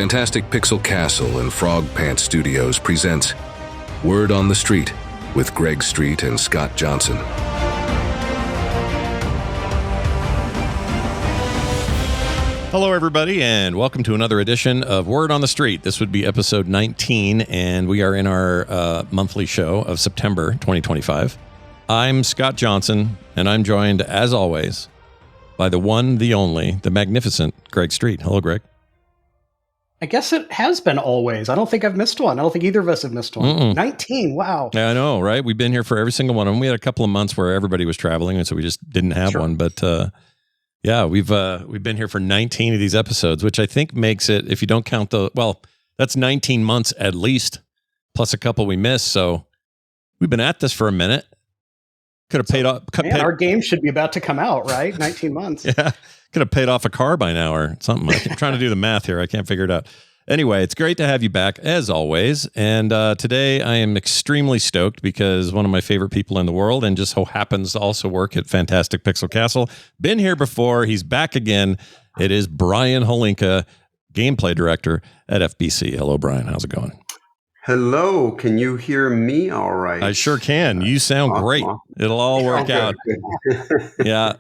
Fantastic Pixel Castle and Frog Pants Studios presents Word on the Street with Greg Street and Scott Johnson. Hello, everybody, and welcome to another edition of Word on the Street. This would be episode 19, and we are in our monthly show of September 2025. I'm Scott Johnson, and I'm joined, as always, by the one, the only, the magnificent Greg Street. Hello, Greg. I guess it has been always. I don't think I've missed one. I don't think either of us have missed one. 19, wow. Yeah, I know, right? We've been here for every single one of them. We had a couple of months where everybody was traveling, and so we just didn't have one. But yeah, we've been here for 19 of these episodes, which I think makes it, if you don't count that's 19 months at least, plus a couple we missed. So we've been at this for a minute. Could have paid off. Our game should be about to come out, right? 19 months. Yeah. Could have paid off a car by now or something. I'm trying to do the math here. I can't figure it out. Anyway, it's great to have you back, as always. And today I am extremely stoked because one of my favorite people in the world, and just so happens to also work at Fantastic Pixel Castle, been here before. He's back again. It is Brian Holinka, Gameplay Director at FBC. Hello, Brian. How's it going? Hello, can you hear me all right? I sure can. You sound great. It'll all work out. Yeah.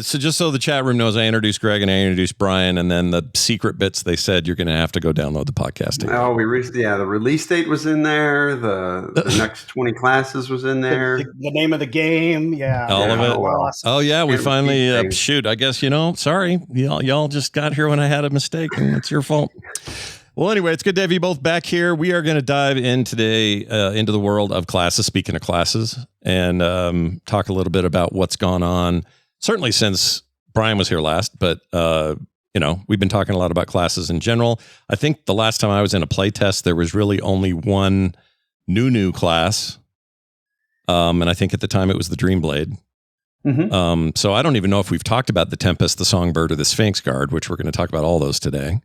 So just so the chat room knows, I introduced Greg and I introduced Brian, and then the secret bits they said you're going to have to go download the podcasting. Oh, the release date was in there. The next 20 classes was in there. The name of the game. Yeah. All of it. Awesome. Oh, yeah. We finally, shoot, I guess, sorry. Y'all just got here when I had a mistake, and it's your fault. Well, anyway, it's good to have you both back here. We are going to dive in today into the world of classes, speaking of classes, and talk a little bit about what's gone on, certainly since Brian was here last, but, we've been talking a lot about classes in general. I think the last time I was in a playtest, there was really only one new class, and I think at the time it was the Dreamblade. Mm-hmm. So I don't even know if we've talked about the Tempest, the Songbird, or the Sphinx Guard, which we're going to talk about all those today.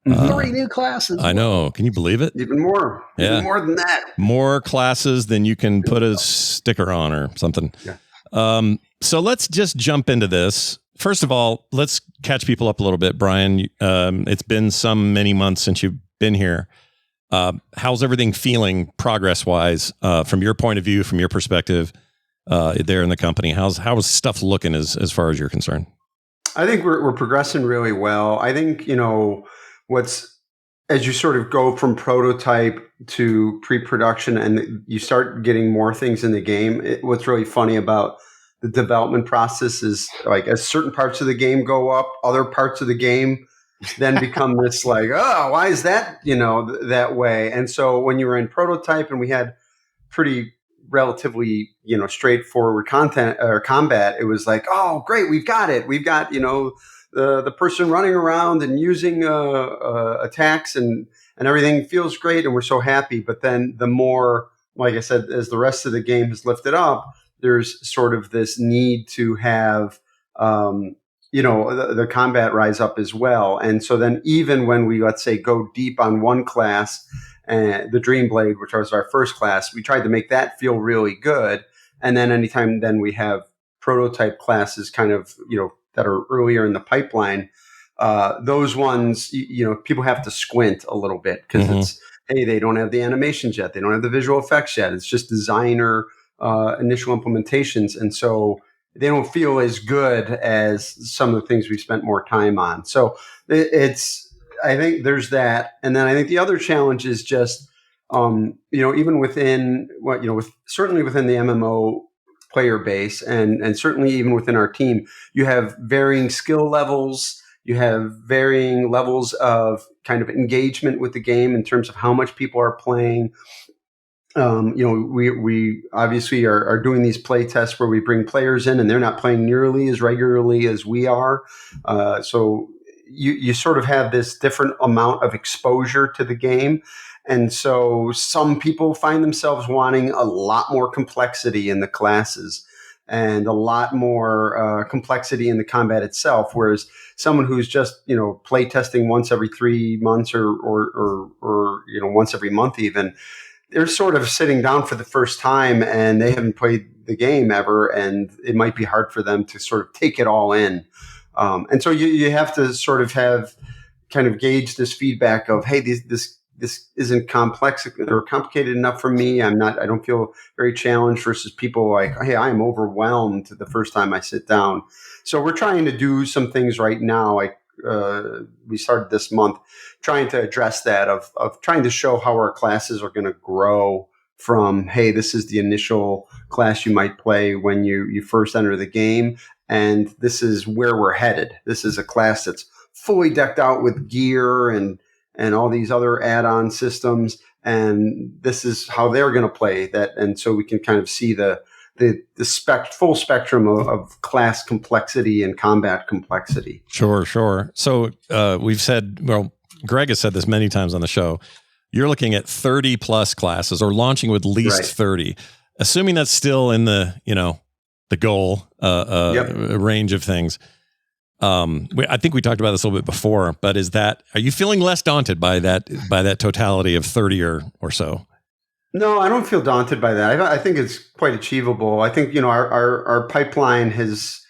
3 new classes. I know. Can you believe it? Even more. Yeah. Even more than that. More classes than you can put a sticker on or something. Yeah. So let's just jump into this. First of all, let's catch people up a little bit. Brian, it's been many months since you've been here. How's everything feeling progress-wise from your point of view, from your perspective there in the company? How's stuff looking as far as you're concerned? I think we're progressing really well. I think, as you sort of go from prototype to pre-production and you start getting more things in the game, what's really funny about the development process is like as certain parts of the game go up, other parts of the game then become this like, oh, why is that, that way? And so when you were in prototype and we had pretty relatively, straightforward content or combat, it was like, oh, great, we've got it. We've got, the person running around and using attacks and everything feels great and we're so happy. But then the more, like I said, as the rest of the game has lifted up, there's sort of this need to have, the combat rise up as well. And so then even when we, let's say, go deep on one class, the Dreamblade, which was our first class, we tried to make that feel really good. And then anytime then we have prototype classes kind of, that are earlier in the pipeline, those ones, people have to squint a little bit because it's, hey, they don't have the animations yet. They don't have the visual effects yet. It's just designer initial implementations. And so they don't feel as good as some of the things we spent more time on. So I think there's that. And then I think the other challenge is just, even within certainly within the MMO player base and certainly even within our team, you have varying skill levels, you have varying levels of kind of engagement with the game in terms of how much people are playing. We obviously are doing these play tests where we bring players in and they're not playing nearly as regularly as we are. So you sort of have this different amount of exposure to the game. And so some people find themselves wanting a lot more complexity in the classes and a lot more complexity in the combat itself. Whereas someone who's just, play testing once every 3 months or once every month even, they're sort of sitting down for the first time and they haven't played the game ever. And it might be hard for them to sort of take it all in. And so you have to sort of have kind of gauge this feedback of, hey, this isn't complex or complicated enough for me. I don't feel very challenged, versus people like, hey, I'm overwhelmed the first time I sit down. So we're trying to do some things right now. We started this month trying to address that of trying to show how our classes are going to grow from, hey, this is the initial class you might play when you first enter the game, and this is where we're headed. This is a class that's fully decked out with gear and all these other add-on systems, and this is how they're going to play that. And so we can kind of see the full spectrum of class complexity and combat complexity. Sure. So we've said, well, Greg has said this many times on the show, you're looking at 30 plus classes, or launching with at least 30, assuming that's still in the goal range of things. I think we talked about this a little bit before, but are you feeling less daunted by that totality of 30 or so? No, I don't feel daunted by that. I think it's quite achievable. I think, our pipeline has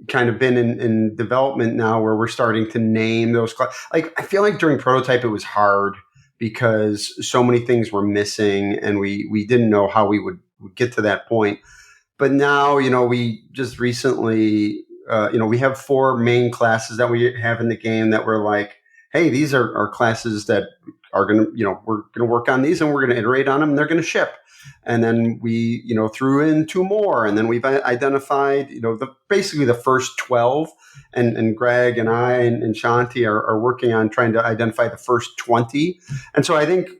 kind of been in development now, where we're starting to name those classes. Like, I feel like during prototype, it was hard because so many things were missing, and we didn't know how we would get to that point. But now, we just recently, we have 4 main classes that we have in the game that we're like, hey, these are classes that are going to, we're going to work on these, and we're going to iterate on them, and they're going to ship. And then we, threw in 2 more, and then we've identified, basically the first 12, and Greg and I and Shanti are working on trying to identify the first 20. And so I think,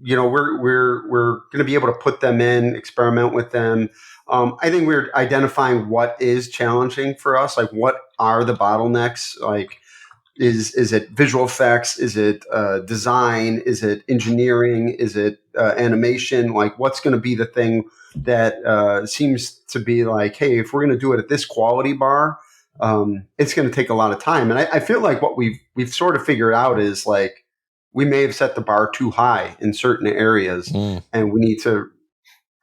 we're going to be able to put them in, experiment with them. I think we're identifying what is challenging for us. Like, what are the bottlenecks? Like, is it visual effects? Is it design? Is it engineering? Is it animation? Like, what's going to be the thing that seems to be like, hey, if we're going to do it at this quality bar, it's going to take a lot of time. And I feel like what we've sort of figured out is, like, we may have set the bar too high in certain areas, and we need to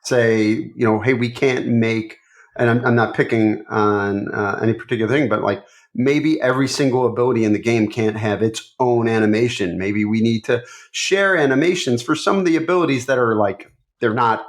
say, hey, we can't make, and I'm not picking on any particular thing, but like, maybe every single ability in the game can't have its own animation. Maybe we need to share animations for some of the abilities that are like, they're not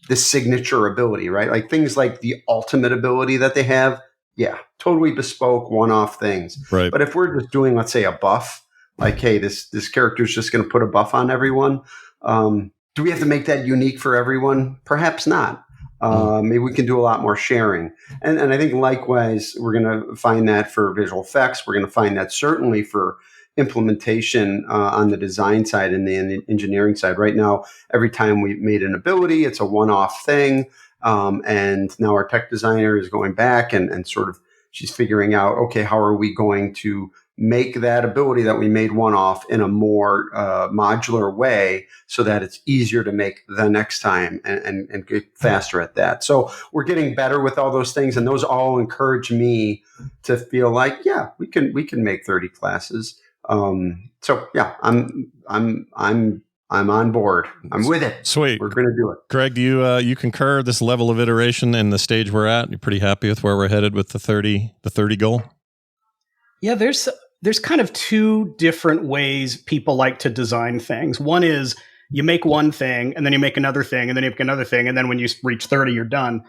the signature ability, right? Like things like the ultimate ability that they have. Yeah, totally bespoke, one-off things. Right. But if we're just doing, let's say, a buff, like, hey, this character is just going to put a buff on everyone. Do we have to make that unique for everyone? Perhaps not. Maybe we can do a lot more sharing. And I think likewise, we're going to find that for visual effects. We're going to find that certainly for implementation on the design side and the engineering side. Right now, every time we made an ability, it's a one-off thing. And now our tech designer is going back and sort of, she's figuring out, okay, how are we going to make that ability that we made one-off in a more modular way so that it's easier to make the next time and get faster at that. So we're getting better with all those things, and those all encourage me to feel like, yeah, we can make 30 classes. So yeah, I'm on board. I'm with it. Sweet. We're going to do it. Greg, do you concur this level of iteration and the stage we're at? You're pretty happy with where we're headed with the 30 goal? Yeah, there's kind of 2 different ways people like to design things. One is you make one thing, and then you make another thing, and then you make another thing, and then when you reach 30, you're done.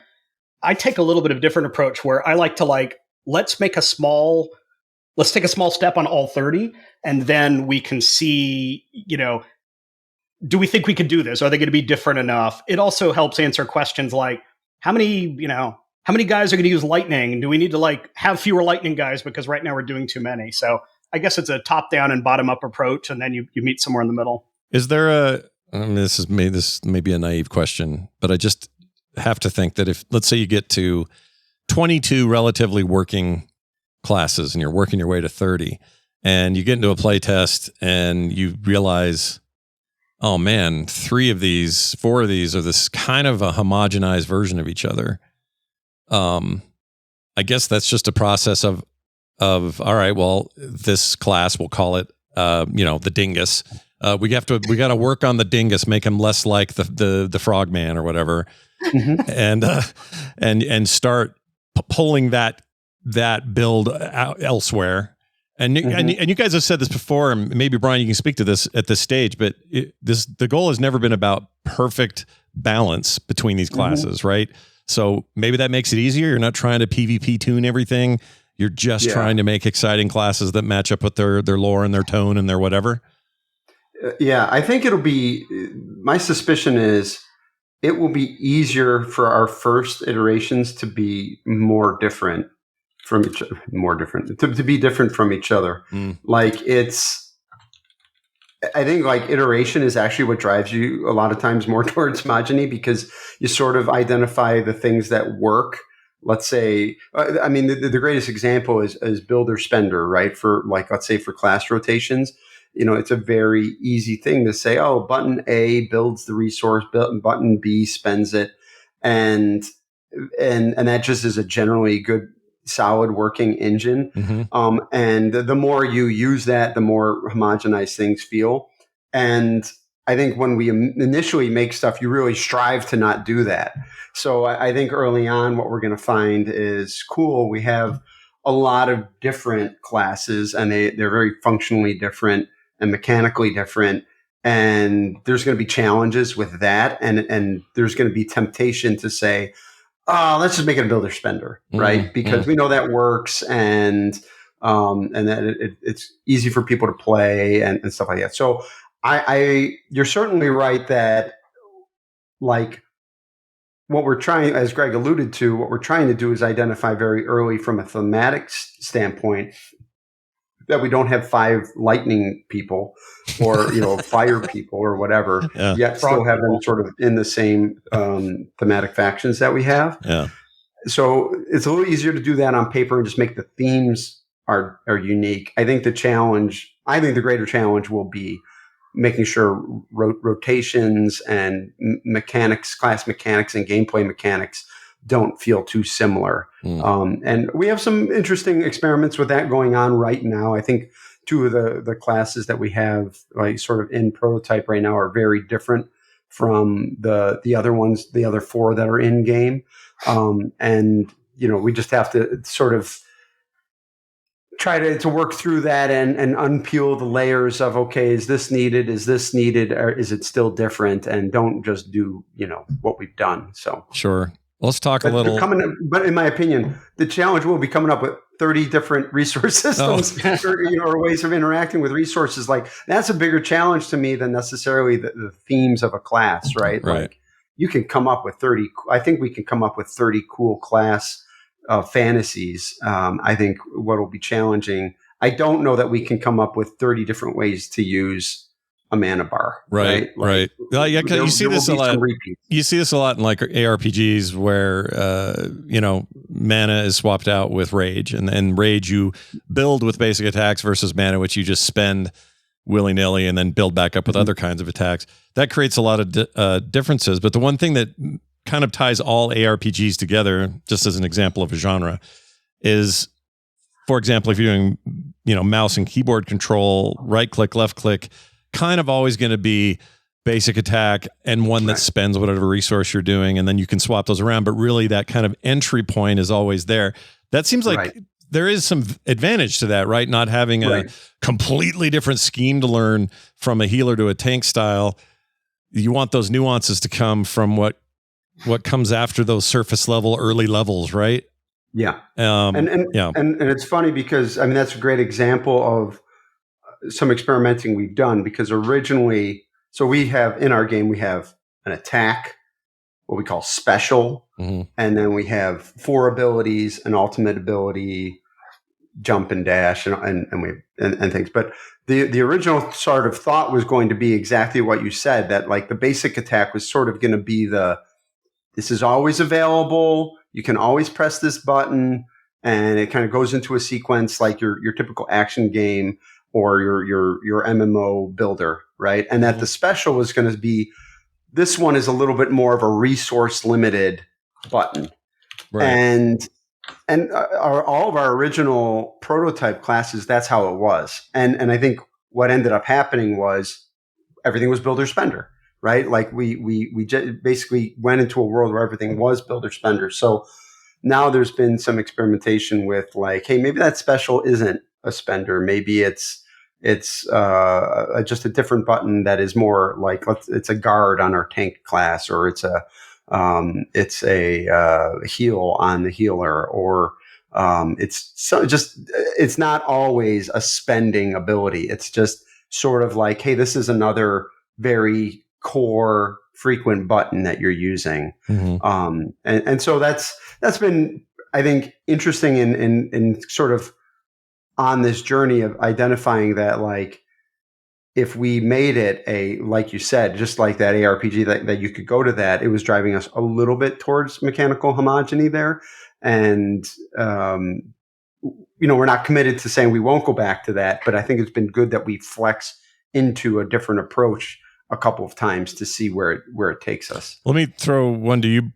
I take a little bit of different approach where I like to let's take a small step on all 30, and then we can see, do we think we could do this? Are they going to be different enough? It also helps answer questions like, how many guys are going to use lightning? Do we need to have fewer lightning guys because right now we're doing too many? So I guess it's a top down and bottom up approach, and then you meet somewhere in the middle. Is there this may be a naive question, but I just have to think that if, let's say you get to 22 relatively working classes and you're working your way to 30, and you get into a play test and you realize, oh man, 4 of these are this kind of a homogenized version of each other. I guess that's just a process of all right, well, this class, we'll call it the dingus. We got to work on the dingus, make him less like the frogman or whatever. And start pulling that build out elsewhere. And you guys have said this before, and maybe Brian, you can speak to this at this stage, but the goal has never been about perfect balance between these classes, right? So maybe that makes it easier. You're not trying to PvP tune everything. You're just trying to make exciting classes that match up with their lore and their tone and their whatever. Yeah, I think it'll be, my suspicion is it will be easier for our first iterations to be more different from each other, to be different from each other. Like I think like iteration is actually what drives you a lot of times more towards homogeny, because you sort of identify the things that work. Let's say, I mean, the greatest example is builder spender, right? For like, let's say for class rotations, it's a very easy thing to say, oh, button A builds the resource, button B spends it. And that just is a generally good, solid working engine. And the more you use that, the more homogenized things feel. And I think when we initially make stuff, you really strive to not do that. So I think early on, what we're going to find is cool. We have a lot of different classes, and they're very functionally different and mechanically different. And there's going to be challenges with that. And there's going to be temptation to say, oh, let's just make it a builder spender, right? Because we know that works, and that it's easy for people to play and stuff like that. So you're certainly right that, like, what we're trying, as Greg alluded to, what we're trying to do is identify very early from a thematic standpoint that we don't have 5 lightning people or, fire people or whatever, yet still have them sort of in the same thematic factions that we have. Yeah. So it's a little easier to do that on paper and just make the themes are unique. I think the greater challenge will be making sure rotations and class mechanics and gameplay mechanics don't feel too similar. And we have some interesting experiments with that going on right now. I think 2 of the classes that we have, like, sort of in prototype right now, are very different from the other ones, the other 4 that are in game. And we just have to sort of try to work through that and unpeel the layers of, okay, is this needed, or is it still different? And don't just do what we've done. So sure. Let's talk a little. But in my opinion, the challenge will be coming up with 30 different resource systems or ways of interacting with resources. Like, that's a bigger challenge to me than necessarily the themes of a class, right? Like, you can come up with 30. I think we can come up with 30 cool class fantasies. I think what will be challenging, I don't know that we can come up with 30 different ways to use a mana bar. Right. Well, yeah, because you see this a lot. You see this a lot in like ARPGs where mana is swapped out with rage, and rage you build with basic attacks versus mana, which you just spend willy-nilly and then build back up with other kinds of attacks. That creates a lot of differences. But the one thing that kind of ties all ARPGs together, just as an example of a genre, is, for example, if you're doing mouse and keyboard control, right click, left click, kind of always going to be basic attack and one that spends whatever resource you're doing, and then you can swap those around. But really, that kind of entry point is always there. That seems like there is some advantage to that, right? Not having a completely different scheme to learn from a healer to a tank style. You want those nuances to come from what comes after those surface level early levels, right? Yeah. And it's funny because, I mean, that's a great example of some experimenting we've done, because originally, so we have in our game, we have an attack, what we call special, and then we have 4 abilities, an ultimate ability, jump and dash, and things. But the original sort of thought was going to be exactly what you said, that like the basic attack was sort of going to be this is always available. You can always press this button, and it kind of goes into a sequence like your typical action game or your MMO builder, right? And that the special was going to be, this one is a little bit more of a resource limited button, and all of our original prototype classes, that's how it was. And I think what ended up happening was everything was builder spender, right? Like we basically went into a world where everything was builder spender. So now there's been some experimentation with like, hey, maybe that special isn't a spender. Maybe it's just a different button that is more like it's a guard on our tank class, or it's a heal on the healer, or it's not always a spending ability. It's just sort of like, hey, this is another very core frequent button that you're using. Mm-hmm. And so that's been, I think, interesting in sort of on this journey of identifying that, like, if we made it like you said, just like that ARPG that you could go to that, it was driving us a little bit towards mechanical homogeny there. And, we're not committed to saying we won't go back to that, but I think it's been good that we flex into a different approach a couple of times to see where it takes us. Let me throw one to you,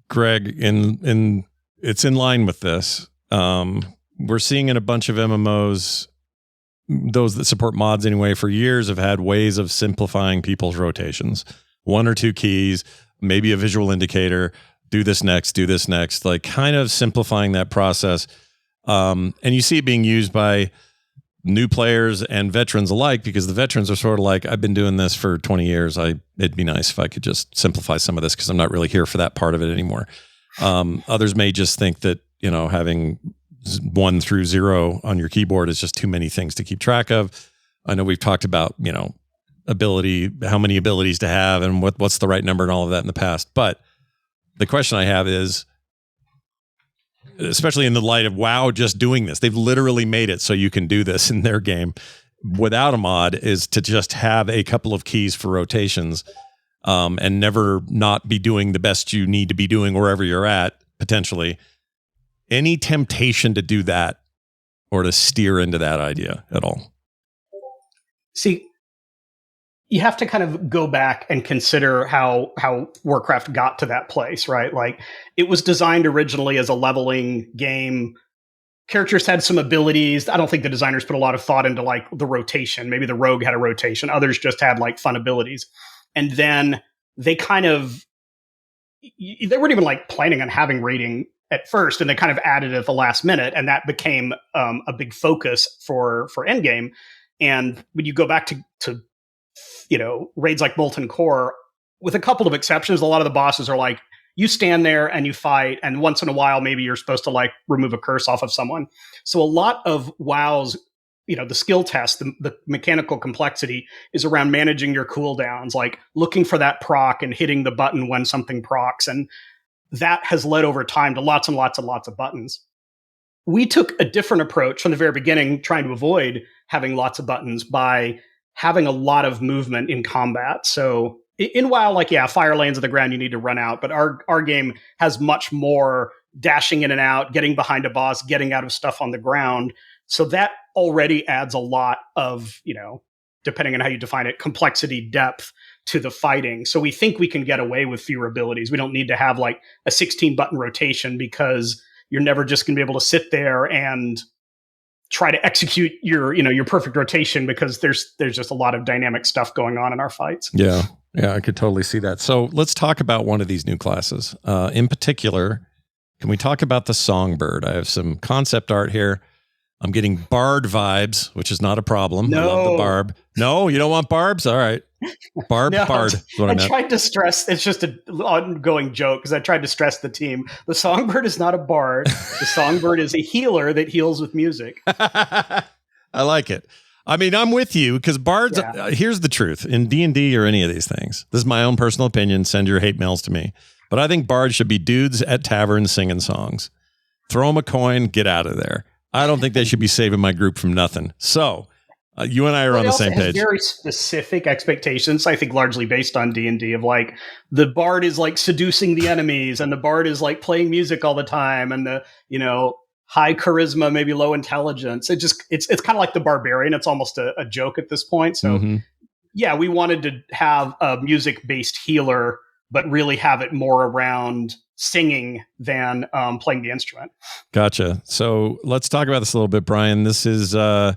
Greg, in it's in line with this. We're seeing in a bunch of MMOs, those that support mods anyway, for years have had ways of simplifying people's rotations. 1 or 2 keys, maybe a visual indicator, do this next, like kind of simplifying that process. And you see it being used by new players and veterans alike, because the veterans are sort of like, I've been doing this for 20 years. It'd be nice if I could just simplify some of this because I'm not really here for that part of it anymore. Others may just think that, having 1 through 0 on your keyboard is just too many things to keep track of. I know we've talked about, how many abilities to have and what's the right number and all of that in the past. But the question I have is, especially in the light of WoW just doing this, they've literally made it so you can do this in their game without a mod, is to just have a couple of keys for rotations, and never not be doing the best you need to be doing wherever you're at, potentially. Any temptation to do that or to steer into that idea at all? See, you have to kind of go back and consider how Warcraft got to that place, right? Like, it was designed originally as a leveling game. Characters had some abilities. I don't think the designers put a lot of thought into like the rotation. Maybe the rogue had a rotation. Others just had like fun abilities. And then they they weren't even like planning on having raiding at first, and they kind of added it at the last minute, and that became a big focus for Endgame. And when you go back to raids like Molten Core, with a couple of exceptions, a lot of the bosses are like, you stand there and you fight, and once in a while, maybe you're supposed to like remove a curse off of someone. So a lot of WoW's, the skill test, the mechanical complexity is around managing your cooldowns, like looking for that proc and hitting the button when something procs. And that has led over time to lots and lots and lots of buttons. We took a different approach from the very beginning, trying to avoid having lots of buttons by having a lot of movement in combat. So in WoW, like, fire lanes of the ground, you need to run out. But our game has much more dashing in and out, getting behind a boss, getting out of stuff on the ground. So that already adds a lot of, depending on how you define it, complexity, depth to the fighting. So we think we can get away with fewer abilities. We don't need to have like a 16 button rotation, because you're never just going to be able to sit there and try to execute your perfect rotation, because there's just a lot of dynamic stuff going on in our fights. Yeah, I could totally see that. So let's talk about one of these new classes. In particular, can we talk about the Songbird? I have some concept art here. I'm getting Bard vibes, which is not a problem. No. I love the barb. No, you don't want barbs? All right. Bard. I tried to stress, it's just an ongoing joke, because I tried to stress the team. The Songbird is not a bard. The Songbird is a healer that heals with music. I like it. I mean, I'm with you, because bards, here's the truth. In D&D or any of these things, this is my own personal opinion. Send your hate mails to me. But I think bards should be dudes at taverns singing songs. Throw them a coin, get out of there. I don't think they should be saving my group from nothing. So you and I are on the same page. Very specific expectations, I think, largely based on D&D, of like, the bard is like seducing the enemies, and the bard is like playing music all the time, and the high charisma, maybe low intelligence. It's kind of like the barbarian. It's almost a joke at this point. So we wanted to have a music based healer, but really have it more around singing than playing the instrument. Gotcha. So let's talk about this a little bit, Brian. This is a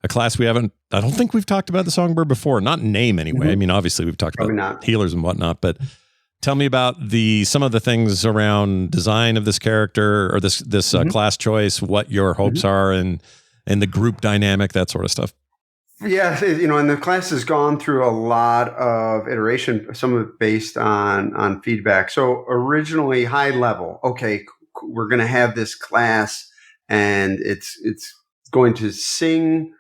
class I don't think we've talked about the Songbird before, not in name anyway. I mean, obviously we've talked about healers and whatnot, but tell me about some of the things around design of this character, or this class choice, what your hopes are, and and the group dynamic, that sort of stuff. Yeah, and the class has gone through a lot of iteration, some of it based on feedback. So originally high level, okay, we're going to have this class and it's going to sing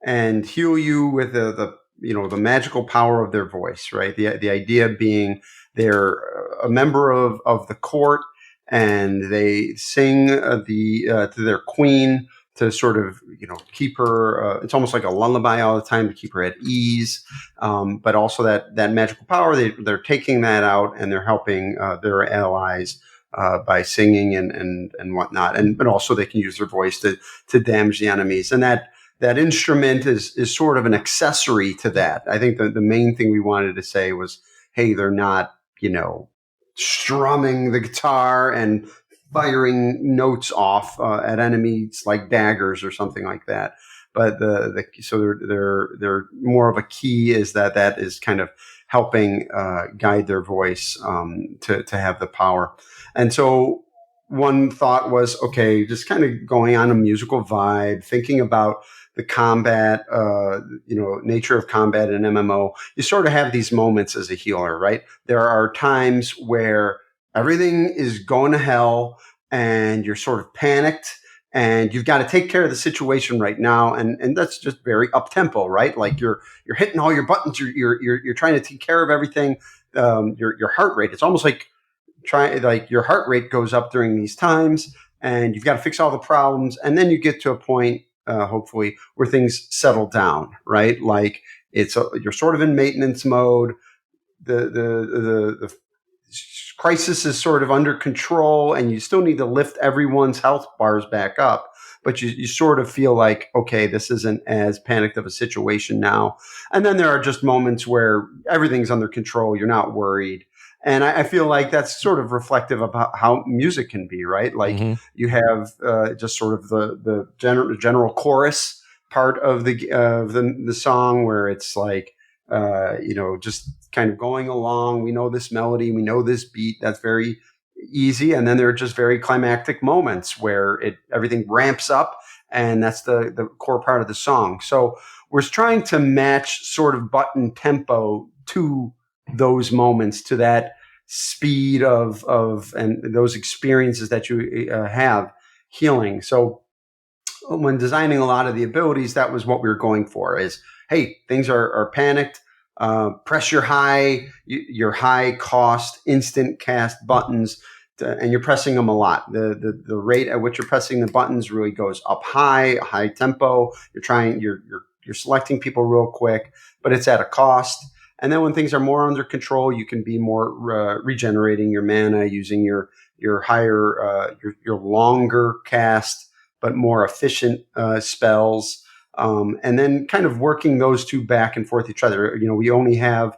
and heal you with the magical power of their voice, right? The idea being they're a member of the court and they sing to their queen to sort of, keep her, it's almost like a lullaby all the time to keep her at ease. But also that magical power, they're taking that out and they're helping their allies by singing and whatnot. But also they can use their voice to damage the enemies. And that instrument is sort of an accessory to that. I think the main thing we wanted to say was, hey, they're not, strumming the guitar and firing notes off at enemies like daggers or something like that. But so they're more of a key is that is kind of helping guide their voice to have the power. And so one thought was, okay, just kind of going on a musical vibe, thinking about the combat, nature of combat in MMO. You sort of have these moments as a healer, right? There are times where everything is going to hell and you're sort of panicked and you've got to take care of the situation right now. And that's just very up tempo, right? Like you're hitting all your buttons. You're trying to take care of everything. Your heart rate, it's almost like your heart rate goes up during these times and you've got to fix all the problems. And then you get to a point, hopefully, where things settle down, right? Like you're sort of in maintenance mode. The crisis is sort of under control and you still need to lift everyone's health bars back up. But you sort of feel like, okay, this isn't as panicked of a situation now. And then there are just moments where everything's under control. You're not worried. And I feel like that's sort of reflective of how music can be, right? Like you have just sort of the general chorus part of the song where it's like, just kind of going along. We know this melody, we know this beat. That's very easy. And then there are just very climactic moments where everything ramps up, and that's the core part of the song. So we're trying to match sort of button tempo to those moments, to that speed of and those experiences that you have healing. So when designing a lot of the abilities, that was what we were going for is, hey, things are panicked. Press your high cost instant cast buttons, and you're pressing them a lot. The rate at which you're pressing the buttons really goes up high tempo. You're selecting people real quick, but it's at a cost. And then when things are more under control, you can be more regenerating your mana using your higher your longer cast but more efficient spells. And then kind of working those two back and forth each other. We only have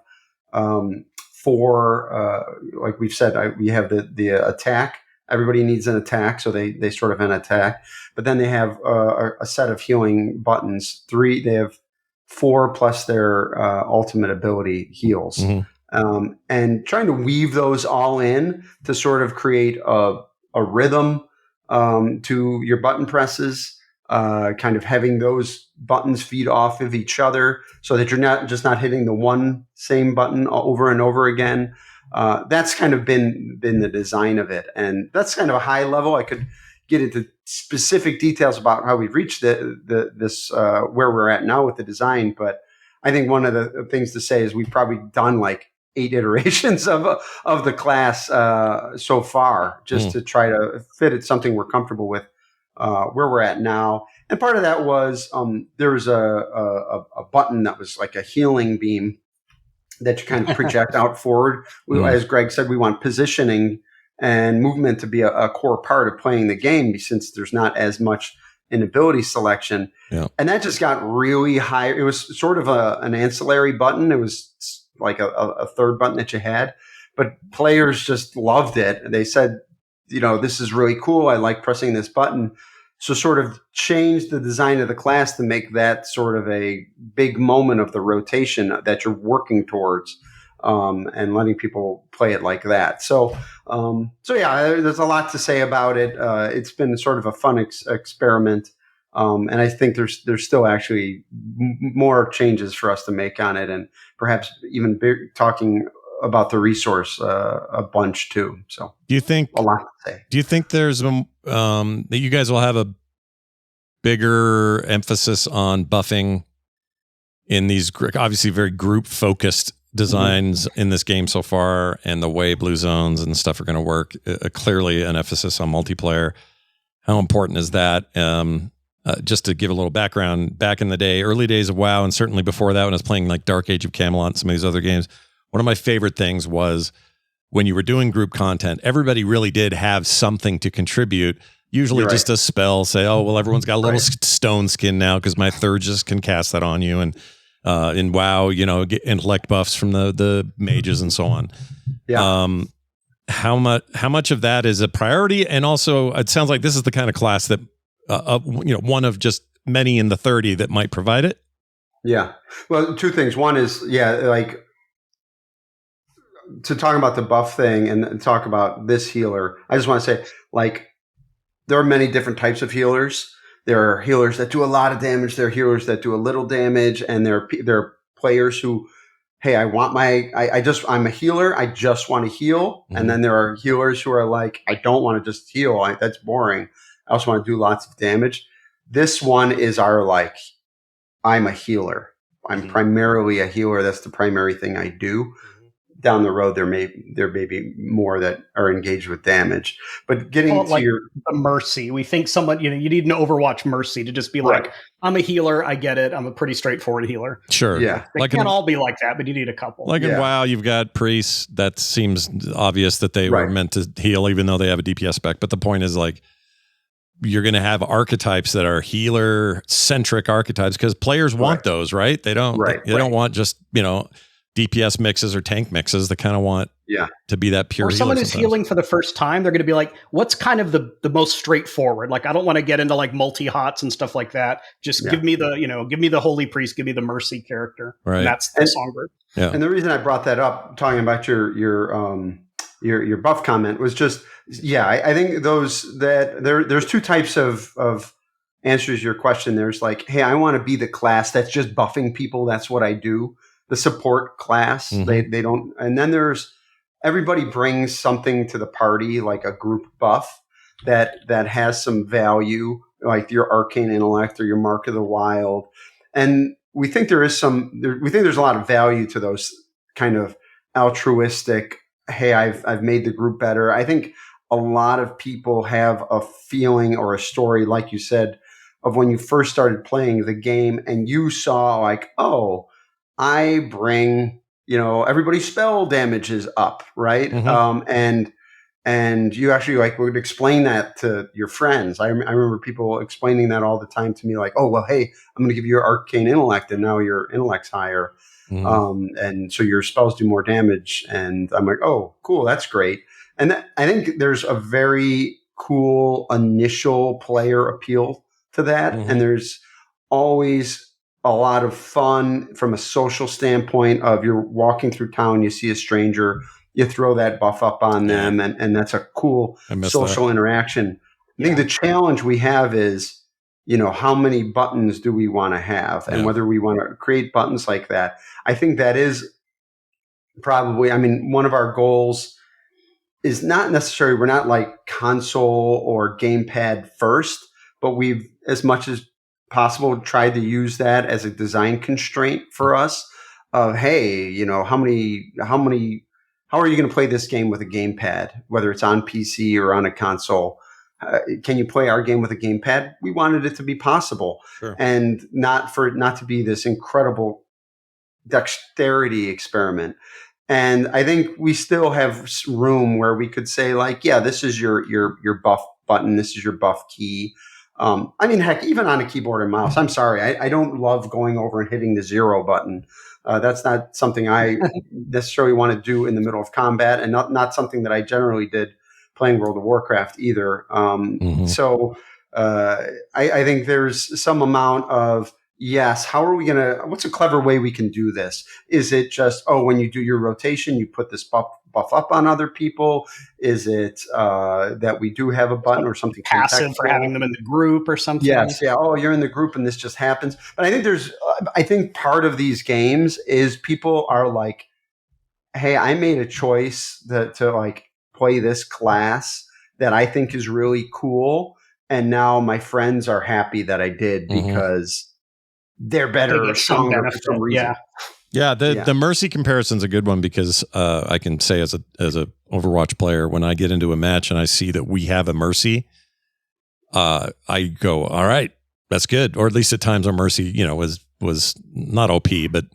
4, like we've said, we have the attack. Everybody needs an attack, so they sort of an attack. But then they have a set of healing buttons. 3, they have 4 plus their ultimate ability heals. And trying to weave those all in to sort of create a rhythm to your button presses. Kind of having those buttons feed off of each other so that you're not hitting the one same button over and over again. That's kind of been the design of it. And that's kind of a high level. I could get into specific details about how we've reached this where we're at now with the design. But I think one of the things to say is we've probably done like 8 iterations of the class so far, just to try to fit it something we're comfortable with. Where we're at now. And part of that was there was a button that was like a healing beam that you kind of project out forward. As Greg said, we want positioning and movement to be a core part of playing the game, since there's not as much in ability selection. Yeah. And that just got really high. It was sort of an ancillary button. It was like a third button that you had, but players just loved it. They said, this is really cool. I like pressing this button. So sort of change the design of the class to make that sort of a big moment of the rotation that you're working towards, and letting people play it like that. So yeah, there's a lot to say about it. It's been sort of a fun experiment. And I think there's still actually more changes for us to make on it, and perhaps even talking about the resource a bunch too. So do you think a lot to say? Do you think there's that you guys will have a bigger emphasis on buffing in these obviously very group focused designs in this game so far, and the way blue zones and stuff are going to work? Clearly an emphasis on multiplayer. How important is that? Just to give a little background, back in the day, early days of WoW, and certainly before that when I was playing like Dark Age of Camelot and some of these other games, one of my favorite things was when you were doing group content, everybody really did have something to contribute. Usually just a spell, say, oh, well, everyone's got a little stone skin now because my third just can cast that on you. And in WoW, get intellect buffs from the mages and so on. Yeah. How much of that is a priority? And also, it sounds like this is the kind of class that, one of just many in the 30 that might provide it. Yeah. Well, two things. One is, like, to talk about the buff thing and talk about this healer, I just want to say, like, there are many different types of healers. There are healers that do a lot of damage. There are healers that do a little damage. And there are players who, hey, I'm a healer. I just want to heal. Mm-hmm. And then there are healers who are like, I don't want to just heal. That's boring. I also want to do lots of damage. This one is our, like, I'm a healer. I'm primarily a healer. That's the primary thing I do. Down the road, there may be more that are engaged with damage. But getting to like the mercy, we think someone, you need an Overwatch mercy to just be like, I'm a healer. I get it. I'm a pretty straightforward healer. Sure. Yeah. They can't all be like that, but you need a couple. Like in WoW, you've got priests. That seems obvious that they were meant to heal, even though they have a DPS spec. But the point is, like, you're going to have archetypes that are healer centric archetypes because players want those, right? They don't. They don't want just DPS mixes or tank mixes. They kind of want to be that pure. Or someone who's healing for the first time, they're going to be like, what's kind of the most straightforward? Like, I don't want to get into like multi-hots and stuff like that. Just give me the holy priest, give me the mercy character. Right. And that's the Songbird. Yeah. And the reason I brought that up, talking about your buff comment, was just, I think there's two types of answers to your question. There's like, hey, I want to be the class that's just buffing people. That's what I do. The support class, they don't. And then there's, everybody brings something to the party, like a group buff that has some value, like your arcane intellect or your mark of the wild. And we think there's a lot of value to those kind of altruistic, hey, I've made the group better. I think a lot of people have a feeling or a story, like you said, of when you first started playing the game and you saw like, oh, I bring, everybody's spell damage is up, right? And you actually like would explain that to your friends. I remember people explaining that all the time to me, like, oh, well, hey, I'm going to give you your arcane intellect, and now your intellect's higher, and so your spells do more damage. And I'm like, oh, cool, that's great. And I think there's a very cool initial player appeal to that, and there's always a lot of fun from a social standpoint of you're walking through town, you see a stranger, you throw that buff up on them, and that's a cool social interaction. I think the challenge we have is, how many buttons do we want to have, and whether we want to create buttons like that. I think that is probably, one of our goals is not necessarily, we're not like console or gamepad first, but we've, as much as possible, tried to use that as a design constraint for us of, hey, how are you going to play this game with a gamepad, whether it's on PC or on a console? Can you play our game with a gamepad? We wanted it to be possible, and not to be this incredible dexterity experiment. And I think we still have room where we could say, like, this is your buff button, this is your buff key. Heck, even on a keyboard and mouse, I'm sorry, I don't love going over and hitting the 0 button. That's not something I necessarily want to do in the middle of combat, and not something that I generally did playing World of Warcraft either. So I think there's some amount of, how are we what's a clever way we can do this? Is it just, when you do your rotation, you put this buff buff up on other people? Is it that we do have a button or something passive contextual? for having them in the group or something? Yes, yeah. Oh, you're in the group and this just happens. But I think part of these games is people are like, hey, I made a choice to like play this class that I think is really cool. And now my friends are happy that I did because they're better or stronger for some reason. Yeah. The Mercy comparison's a good one because I can say as a Overwatch player, when I get into a match and I see that we have a Mercy, I go, all right, that's good. Or at least at times our Mercy, was not OP, but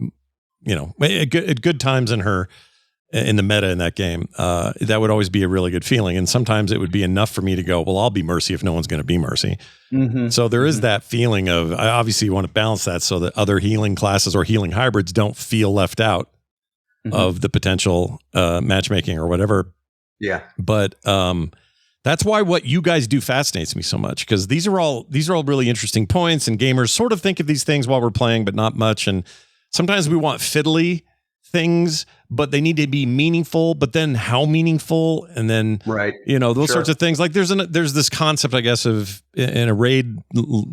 at good times in the meta in that game, that would always be a really good feeling. And sometimes it would be enough for me to go, well, I'll be Mercy if no one's going to be Mercy. Mm-hmm. So there is that feeling of, obviously you want to balance that so that other healing classes or healing hybrids don't feel left out of the potential matchmaking or whatever. Yeah. But that's why what you guys do fascinates me so much, because these are all really interesting points, and gamers sort of think of these things while we're playing, but not much. And sometimes we want fiddly things, but they need to be meaningful. But then how meaningful? And then those sorts of things. Like there's this concept, I guess, of in a raid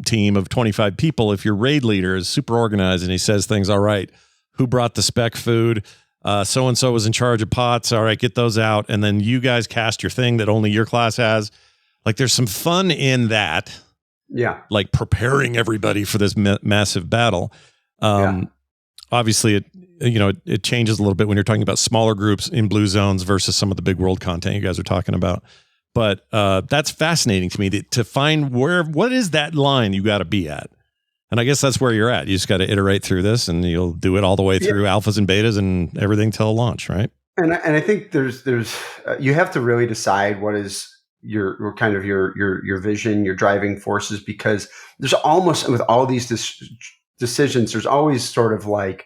team of 25 people, if your raid leader is super organized and he says things, all right, who brought the spec food? So and so was in charge of pots. All right, get those out, and then you guys cast your thing that only your class has. Like there's some fun in that. Yeah, like preparing everybody for this massive battle. Obviously, it changes a little bit when you're talking about smaller groups in blue zones versus some of the big world content you guys are talking about. But that's fascinating to me to find what is that line you got to be at. And I guess that's where you're at. You just got to iterate through this, and you'll do it all the way through alphas and betas and everything till launch, right? And I think there's you have to really decide what is your kind of your vision, your driving forces, because there's almost with all these decisions, there's always sort of like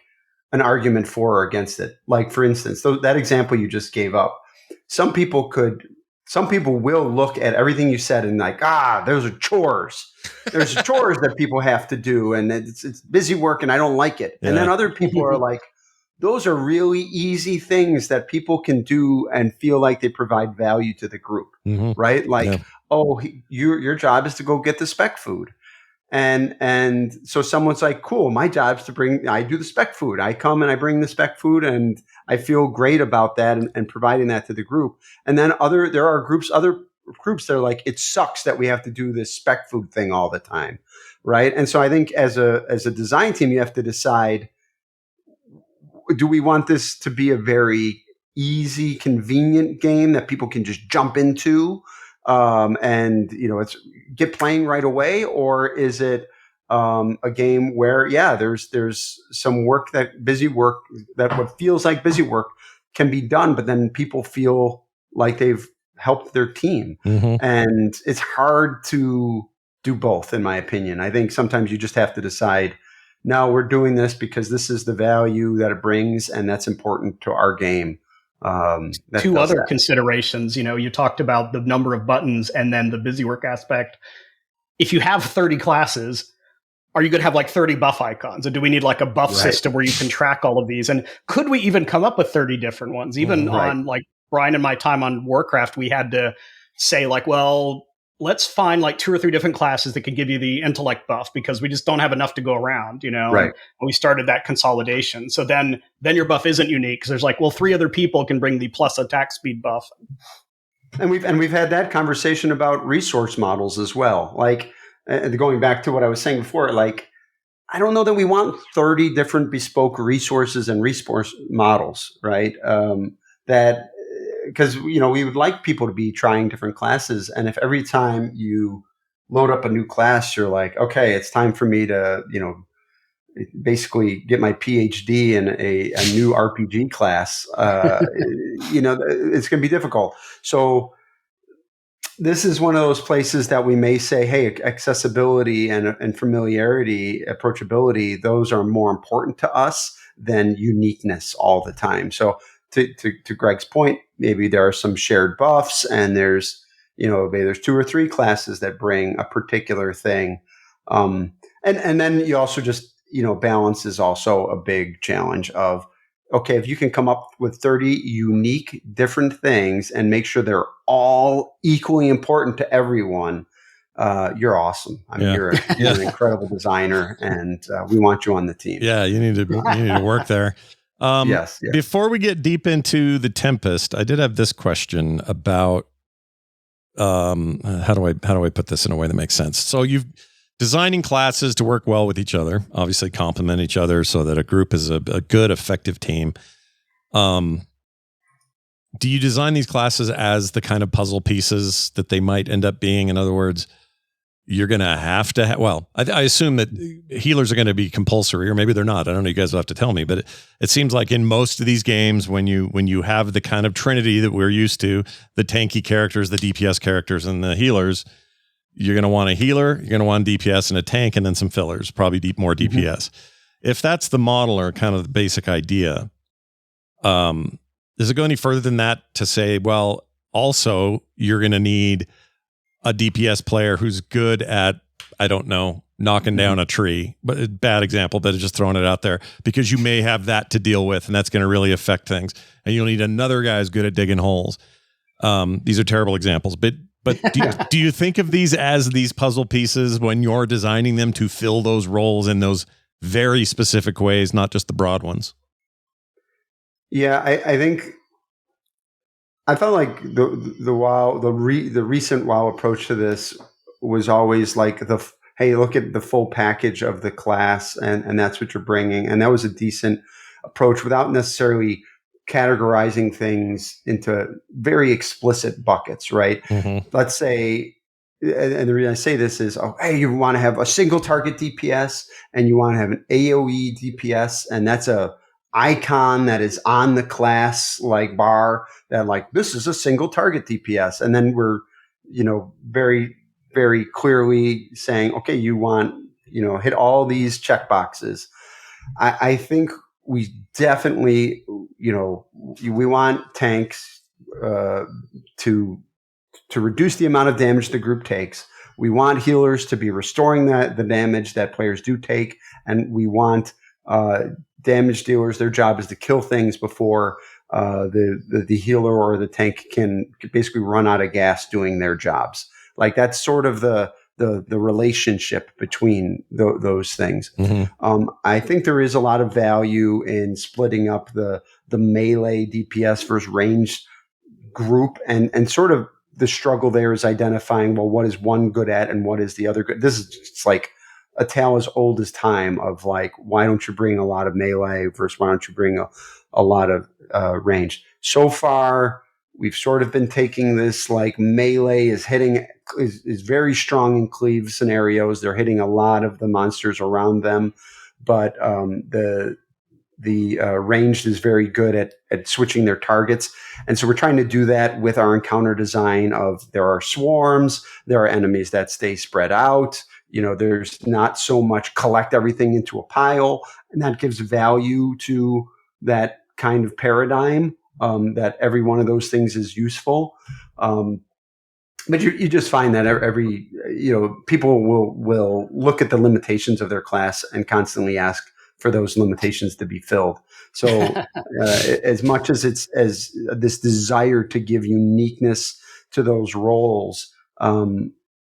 an argument for or against it. Like for instance, that example you just gave up, some people will look at everything you said and like, those are chores. There's chores that people have to do, and it's busy work, and I don't like it. Yeah. And then other people are like, those are really easy things that people can do and feel like they provide value to the group, right? Like, your job is to go get the spec food. And so someone's like, cool, my job's I do the spec food. I come and I bring the spec food, and I feel great about that and providing that to the group. And then there are other groups that are like, it sucks that we have to do this spec food thing all the time. Right. And so I think as a design team, you have to decide, do we want this to be a very easy, convenient game that people can just jump into? And it's get playing right away, or is it a game where there's some work, busy work that what feels like busy work can be done, but then people feel like they've helped their team, and it's hard to do both, in my opinion. I think sometimes you just have to decide, no, we're doing this because this is the value that it brings, and that's important to our game. Two other considerations, you talked about the number of buttons and then the busy work aspect. If you have 30 classes, are you going to have like 30 buff icons? Or do we need like a buff system where you can track all of these? And could we even come up with 30 different ones? Even on like Brian and my time on Warcraft, we had to say like, well, let's find like 2 or 3 different classes that could give you the intellect buff, because we just don't have enough to go around, Right. And we started that consolidation. So then your buff isn't unique, because there's like, well, 3 other people can bring the plus attack speed buff. And we've had that conversation about resource models as well. Like going back to what I was saying before, like, I don't know that we want 30 different bespoke resources and resource models, right? Because we would like people to be trying different classes, and if every time you load up a new class, you're like, okay, it's time for me to basically get my PhD in a new RPG class, it's going to be difficult. So this is one of those places that we may say, hey, accessibility and familiarity, approachability, those are more important to us than uniqueness all the time. So to Greg's point, maybe there are some shared buffs, and there's 2 or 3 classes that bring a particular thing. And then you also just, balance is also a big challenge of, okay, if you can come up with 30 unique different things and make sure they're all equally important to everyone, you're awesome. I mean, you're an incredible designer, and we want you on the team. Yeah, you need to work there. Yes. Before we get deep into the Tempest, I did have this question about how do I put this in a way that makes sense? So you've designing classes to work well with each other, obviously complement each other so that a group is a good, effective team. Do you design these classes as the kind of puzzle pieces that they might end up being? In other words, you're going to have to well, I assume that healers are going to be compulsory, or maybe they're not. I don't know. You guys will have to tell me, but it seems like in most of these games, when you have the kind of trinity that we're used to, the tanky characters, the DPS characters, and the healers, you're going to want a healer, you're going to want DPS and a tank, and then some fillers, probably more DPS. Mm-hmm. If that's the model or kind of the basic idea, does it go any further than that to say, well, also you're going to need a DPS player who's good at, I don't know, knocking down a tree, but a bad example, but just throwing it out there, because you may have that to deal with, and that's going to really affect things. And you'll need another guy who's good at digging holes. These are terrible examples, but do you think of these as these puzzle pieces when you're designing them to fill those roles in those very specific ways, not just the broad ones? Yeah, I think I felt like the recent WoW approach to this was always like hey, look at the full package of the class, and that's what you're bringing, and that was a decent approach without necessarily categorizing things into very explicit buckets, right? Mm-hmm. Let's say, and the reason I say this is, hey, you want to have a single target DPS, and you want to have an AoE DPS, and that's a icon that is on the class like bar that like, this is a single target DPS. And then we're, very, very clearly saying, okay, you want, hit all these check boxes. I think we definitely, we want tanks to reduce the amount of damage the group takes. We want healers to be restoring the damage that players do take. And we want damage dealers, their job is to kill things before the healer or the tank can basically run out of gas doing their jobs. Like that's sort of the relationship between those things. Mm-hmm. I think there is a lot of value in splitting up the melee DPS versus ranged group, and sort of the struggle there is identifying, well, what is one good at and what is the other good. This is just like a tale as old as time of like, why don't you bring a lot of melee versus why don't you bring a lot of range? So far, we've sort of been taking this like melee is very strong in cleave scenarios. They're hitting a lot of the monsters around them, but the ranged is very good at switching their targets. And so we're trying to do that with our encounter design of there are swarms, there are enemies that stay spread out. There's not so much collect everything into a pile, and that gives value to that kind of paradigm, that every one of those things is useful. But you just find that every people will look at the limitations of their class and constantly ask for those limitations to be filled. So as much as it's as this desire to give uniqueness to those roles,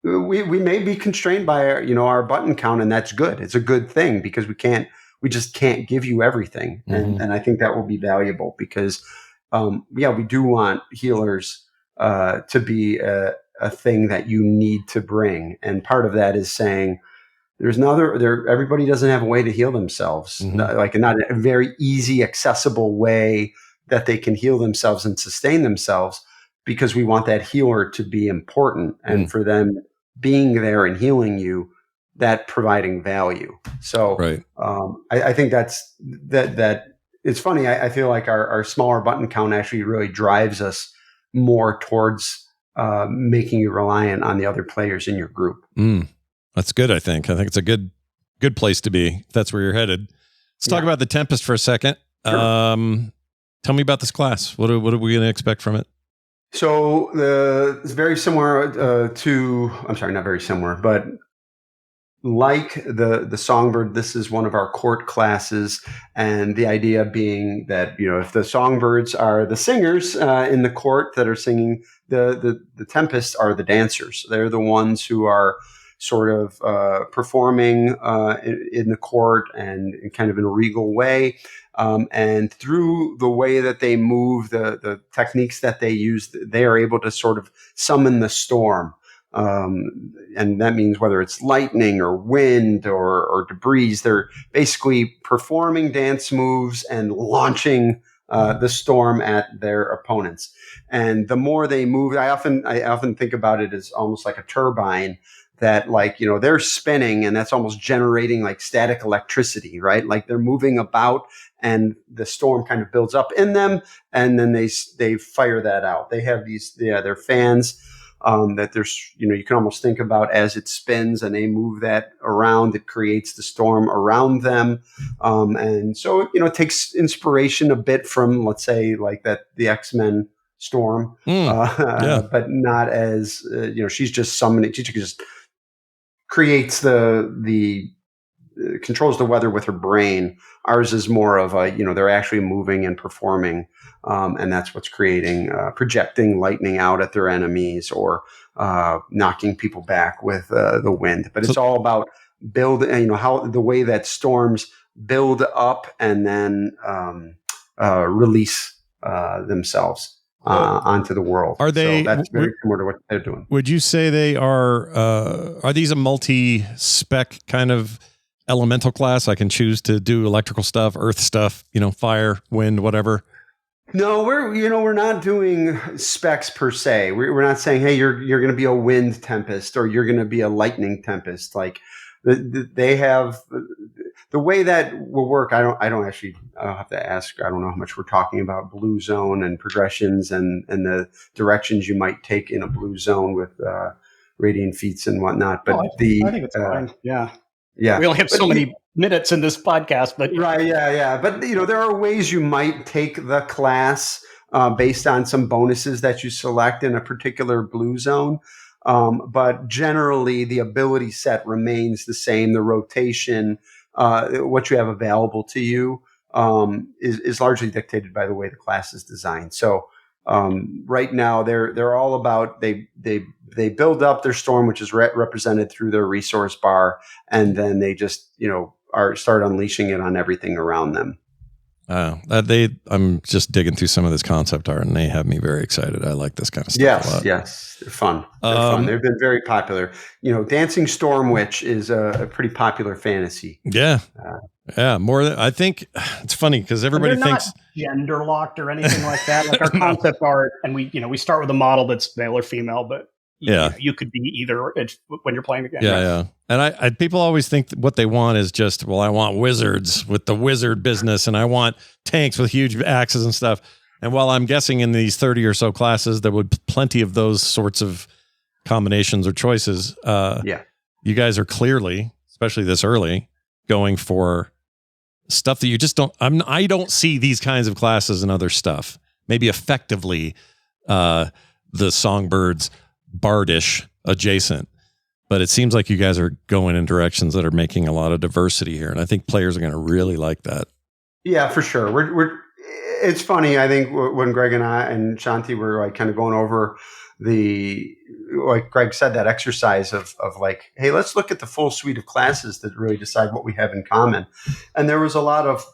we may be constrained by our button count, and that's good. It's a good thing because we just can't give you everything. Mm-hmm. And I think that will be valuable because, we do want healers to be a thing that you need to bring. And part of that is saying everybody doesn't have a way to heal themselves, mm-hmm. not a very easy, accessible way that they can heal themselves and sustain themselves, because we want that healer to be important and for them being there and healing you, that providing value. So right. I think that it's funny. I feel like our smaller button count actually really drives us more towards making you reliant on the other players in your group. That's good. I think it's a good place to be. If that's where you're headed. Let's talk about the Tempest for a second. Sure. Tell me about this class. What are we going to expect from it? So it's very similar I'm sorry, not very similar, but like the Songbird, this is one of our court classes, and the idea being that, you know, if the Songbirds are the singers in the court that are singing, the Tempests are the dancers. They're the ones who are sort of performing in the court and kind of in a regal way. And through the way that they move, the techniques that they use, they are able to sort of summon the storm. And that means whether it's lightning or wind or debris, they're basically performing dance moves and launching the storm at their opponents. And the more they move, I often think about it as almost like a turbine that, like, you know, they're spinning and that's almost generating like static electricity, right? Like they're moving about and the storm kind of builds up in them, and then they fire that out. They have their fans that there's, you know, you can almost think about as it spins and they move that around, it creates the storm around them. And so, you know, it takes inspiration a bit from, let's say, like the X-Men storm, but not as, you know, she's just summoning, she just creates the controls the weather with her brain. Ours is more of a, you know, they're actually moving and performing. And that's what's creating, projecting lightning out at their enemies or knocking people back with the wind. But it's all about you know, how the way that storms build up and then release themselves onto the world. Are they? So that's very similar to what they're doing. Would you say they are these a multi-spec kind of elemental class? I can choose to do electrical stuff, earth stuff, you know, fire, wind, whatever. No, we're not doing specs per se. We're not saying, hey, you're going to be a wind tempest or you're going to be a lightning tempest. Like they have the way that will work. I'll have to ask. I don't know how much we're talking about blue zone and progressions and the directions you might take in a blue zone with radiant feats and whatnot. But I think it's fine. Yeah. Yeah. We only have so many minutes in this podcast, but right. Yeah. But, you know, there are ways you might take the class based on some bonuses that you select in a particular blue zone. But generally the ability set remains the same. The rotation, what you have available to you, is largely dictated by the way the class is designed. So, right now they're all about, they build up their storm, which is represented through their resource bar, and then they just, you know, start unleashing it on everything around them. I'm just digging through some of this concept art, and they have me very excited. I like this kind of stuff a lot. Yes, they're fun. They're fun. They've been very popular. You know, Dancing Storm Witch is a pretty popular fantasy. Yeah, more than I think. It's funny because everybody thinks not gender locked or anything like that. Like our concept art, and we start with a model that's male or female, but you could be either when you're playing the game. Yeah. And I people always think what they want is just, well, I want wizards with the wizard business, and I want tanks with huge axes and stuff. And while I'm guessing in these 30 or so classes, there would be plenty of those sorts of combinations or choices. You guys are clearly, especially this early, going for stuff that you just don't. I don't see these kinds of classes in other stuff. Maybe effectively, the Songbirds bardish adjacent, but it seems like you guys are going in directions that are making a lot of diversity here, and I think players are going to really like that. Yeah, for sure. We're it's funny. I think when Greg and I and Shanti were like kind of going over like Greg said, that exercise of like, hey, let's look at the full suite of classes that really decide what we have in common. And there was a lot of,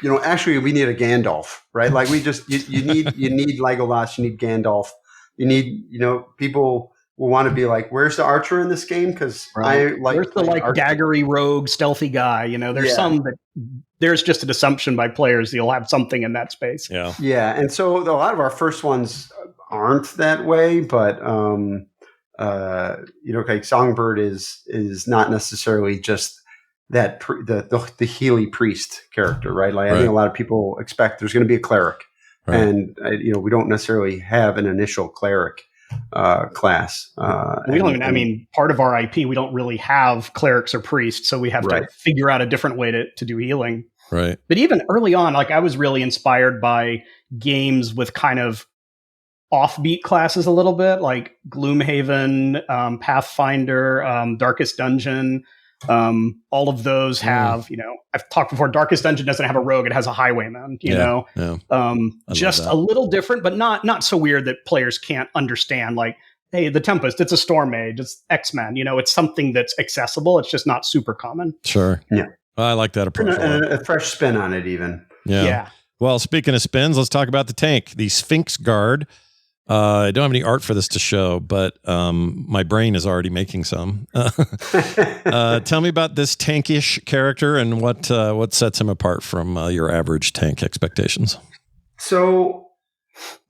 you know, actually we need a Gandalf, right? Like we just you need Legolas, you need Gandalf. You need, you know, people will want to be like, where's the archer in this game? Because I like, where's the like daggery rogue stealthy guy? You know, there's some that there's just an assumption by players that you'll have something in that space. Yeah. And so a lot of our first ones aren't that way, but you know, like Songbird is not necessarily just that the Healy priest character, right? Like I think a lot of people expect there's going to be a cleric. Right. And, you know, we don't necessarily have an initial cleric class. We don't even, I mean, part of our IP, we don't really have clerics or priests, so we have to figure out a different way to do healing. Right. But even early on, like I was really inspired by games with kind of offbeat classes a little bit, like Gloomhaven, Pathfinder, Darkest Dungeon. All of those have, I've talked before, Darkest Dungeon doesn't have a rogue. It has a highwayman, just a little different, but not so weird that players can't understand. Like, hey, the Tempest, it's a Storm Mage, it's X-Men, it's something that's accessible. It's just not super common. Sure. Yeah. Well, I like that approach. A fresh spin on it even. Yeah. Well, speaking of spins, let's talk about the tank, the Sphinx Guard. I don't have any art for this to show, but my brain is already making some. Tell me about this tankish character and what sets him apart from your average tank expectations. So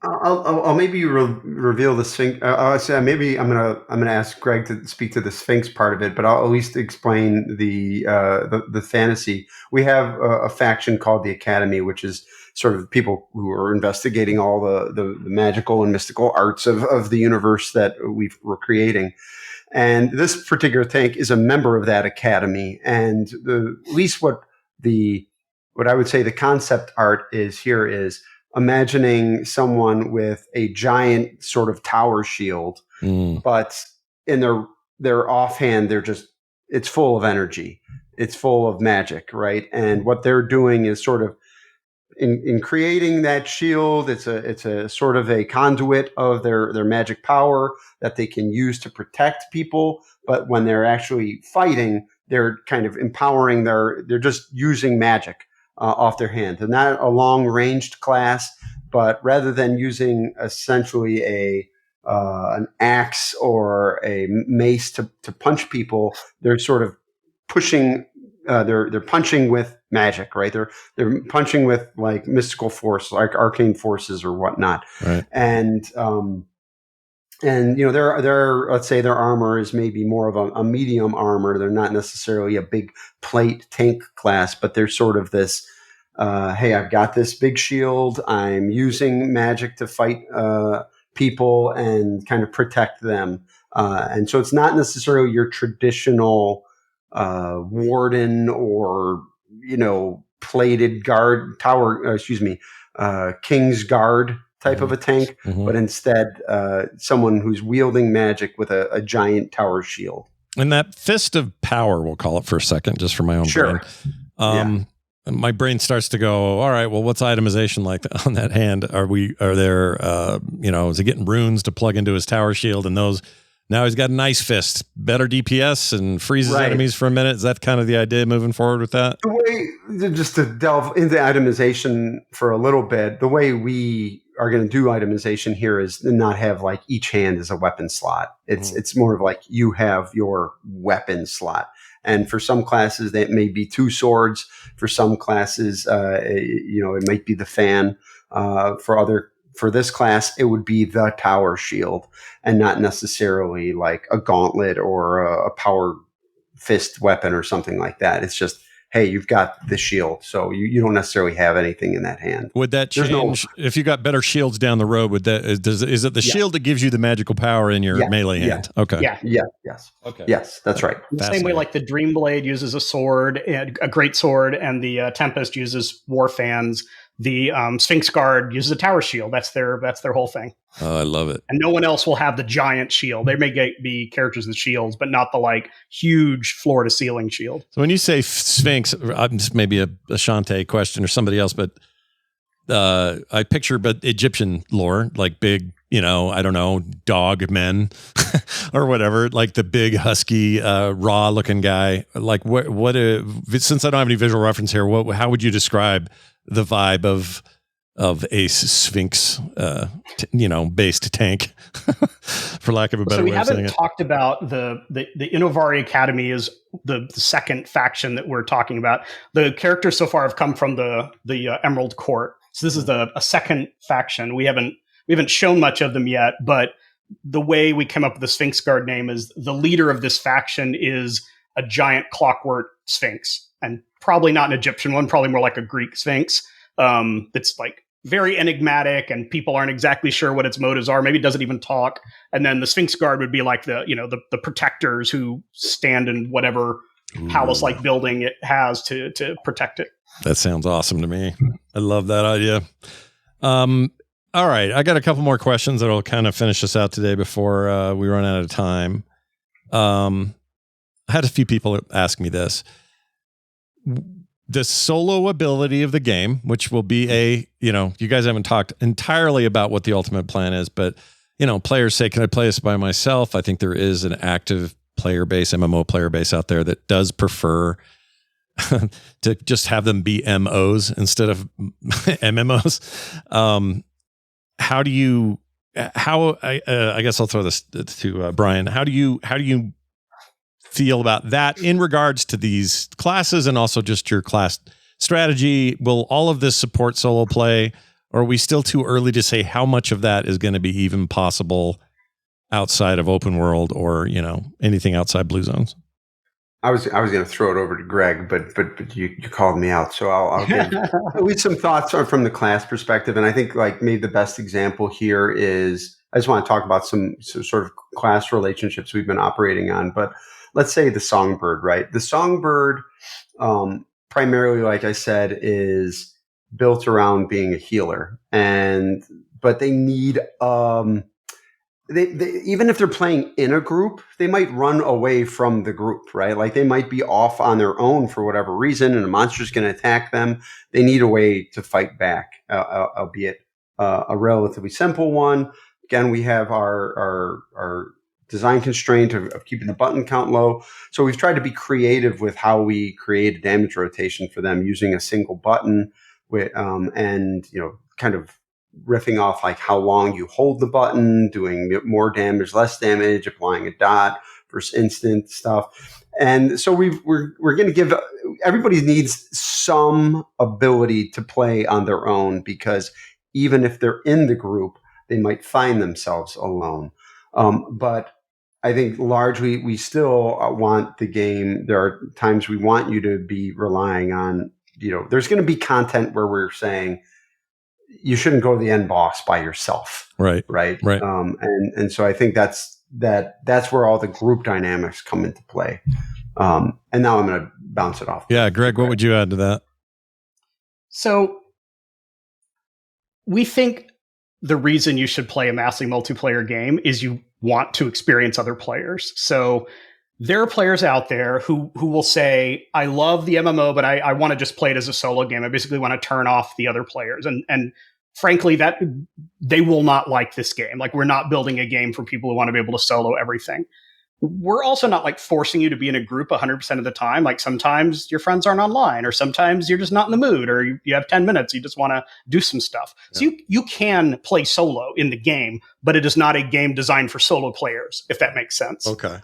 I'll maybe reveal the Sphinx. Maybe I'm gonna ask Greg to speak to the Sphinx part of it, but I'll at least explain the fantasy. We have a faction called the Academy, which is sort of people who are investigating all the magical and mystical arts of the universe that we're creating. And this particular tank is a member of that academy. And at least what I would say the concept art is here is imagining someone with a giant sort of tower shield, but in their offhand, it's full of energy. It's full of magic, right? And what they're doing is sort of in creating that shield, it's a sort of a conduit of their magic power that they can use to protect people. But when they're actually fighting, they're kind of empowering they're just using magic off their hand. They're not a long-ranged class, but rather than using essentially an axe or a mace to punch people, they're sort of pushing. They're punching with magic, right? They're punching with like mystical force, like arcane forces or whatnot. Right. And their let's say their armor is maybe more of a medium armor. They're not necessarily a big plate tank class, but they're sort of this. Hey, I've got this big shield. I'm using magic to fight people and kind of protect them. And so it's not necessarily your traditional warden or plated guard tower. King's Guard type of a tank, but instead someone who's wielding magic with a giant tower shield. And that fist of power, we'll call it for a second, just for my own brain. My brain starts to go, all right, well, what's itemization like on that hand? Are there, is he getting runes to plug into his tower shield and those? Now he's got an ice fist, better DPS and freezes enemies for a minute. Is that kind of the idea moving forward with that? The way, just to delve into itemization for a little bit, the way we are going to do itemization here is not have like each hand is a weapon slot. It's more of like you have your weapon slot. And for some classes, that may be 2 swords. For some classes, it might be the fan. For this class, it would be the tower shield and not necessarily like a gauntlet or a power fist weapon or something like that. It's just, hey, you've got the shield, so you don't necessarily have anything in that hand. Would that change if you got better shields down the road? Is it the shield that gives you the magical power in your melee hand? Okay. Yes. Okay. Yes, that's right. The same way, like the Dream Blade uses a sword, a great sword, and the Tempest uses war fans. The Sphinx Guard uses a tower shield. That's their whole thing. Oh, I love it. And no one else will have the giant shield. They may be characters with shields, but not the like huge floor to ceiling shield. So when you say Sphinx, this may be a Shantae question or somebody else, but I picture Egyptian lore, like big, I don't know, dog men or whatever, like the big husky, raw looking guy. Like what since I don't have any visual reference here, how would you describe the vibe of a Sphinx, based tank, for lack of a better way of saying it? So we haven't talked about the Inovari Academy is the second faction that we're talking about. The characters so far have come from the Emerald Court. So this is a second faction. We haven't shown much of them yet, but the way we came up with the Sphinx Guard name is the leader of this faction is a giant clockwork sphinx. And probably not an Egyptian one, probably more like a Greek sphinx. That's like very enigmatic and people aren't exactly sure what its motives are. Maybe it doesn't even talk. And then the Sphinx Guard would be like the protectors who stand in whatever palace-like building it has to protect it. That sounds awesome to me. I love that idea. All right. I got a couple more questions that'll kind of finish us out today before we run out of time. I had a few people ask me this. The solo ability of the game, which will be you guys haven't talked entirely about what the ultimate plan is, but players say, can I play this by myself? I think there is an active player base, MMO player base out there that does prefer to just have them be MOs instead of MMOs. I guess I'll throw this to Brian. How do you feel about that in regards to these classes and also just your class strategy? Will all of this support solo play, or are we still too early to say how much of that is going to be even possible outside of open world or, anything outside blue zones? I was going to throw it over to Greg, but you called me out, so I'll give at least some thoughts from the class perspective. And I think maybe the best example here is, I just want to talk about some sort of class relationships we've been operating on. But let's say the Songbird, right? The Songbird, primarily, like I said, is built around being a healer, but they need they even if they're playing in a group, they might run away from the group, right? Like they might be off on their own for whatever reason, and a monster's going to attack them. They need a way to fight back, albeit a relatively simple one. Again, we have our design constraint of keeping the button count low. So we've tried to be creative with how we create a damage rotation for them using a single button with, kind of riffing off like how long you hold the button, doing more damage, less damage, applying a dot versus instant stuff. And so we're going to give, everybody needs some ability to play on their own, because even if they're in the group, they might find themselves alone. But I think largely we still want the game. There are times we want you to be relying on, there's going to be content where we're saying you shouldn't go to the end boss by yourself. Right. And so I think that's where all the group dynamics come into play. And now I'm going to bounce it off. Yeah. Greg, what would you add to that? So we think the reason you should play a massively multiplayer game is you want to experience other players. So there are players out there who will say, I love the MMO, but I want to just play it as a solo game. I basically want to turn off the other players. And frankly, that they will not like this game. Like, we're not building a game for people who want to be able to solo everything. We're also not like forcing you to be in a group 100% of the time. Like, sometimes your friends aren't online, or sometimes you're just not in the mood, or you have 10 minutes. You just want to do some stuff. Yeah. So you can play solo in the game, but it is not a game designed for solo players, if that makes sense. Okay.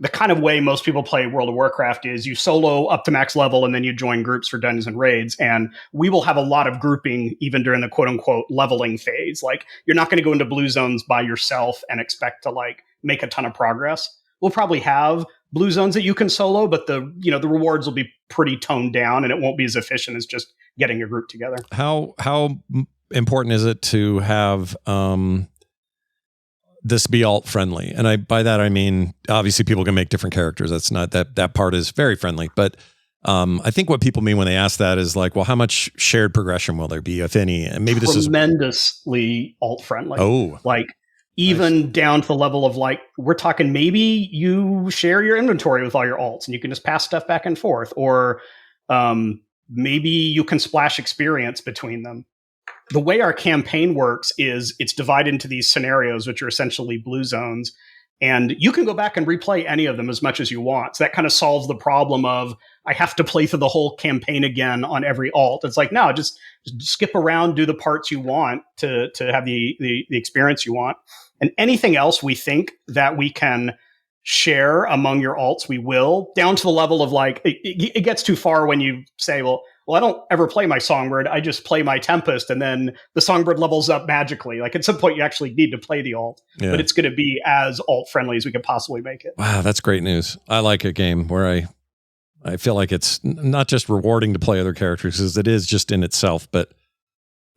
The kind of way most people play World of Warcraft is you solo up to max level and then you join groups for dungeons and raids. And we will have a lot of grouping even during the quote unquote leveling phase. Like, you're not going to go into blue zones by yourself and expect to like make a ton of progress. We'll probably have blue zones that you can solo, but the rewards will be pretty toned down and it won't be as efficient as just getting your group together. How important is it to have this be alt friendly? And by that I mean, obviously people can make different characters. That's not that part is very friendly, but I think what people mean when they ask that is like, well, how much shared progression will there be, if any? And maybe this is tremendously alt friendly. Oh, like even down to the level of like, we're talking maybe you share your inventory with all your alts and you can just pass stuff back and forth, or maybe you can splash experience between them. The way our campaign works is it's divided into these scenarios, which are essentially blue zones, and you can go back and replay any of them as much as you want. So that kind of solves the problem of, I have to play through the whole campaign again on every alt. It's like, no, just skip around, do the parts you want to have the experience you want. And anything else we think that we can share among your alts, we will, down to the level of like, it gets too far when you say, well, I don't ever play my Songbird. I just play my Tempest, and then the Songbird levels up magically. Like, at some point, you actually need to play the alt, but it's going to be as alt-friendly as we could possibly make it. Wow, that's great news. I like a game where I feel like it's not just rewarding to play other characters, as it is just in itself, but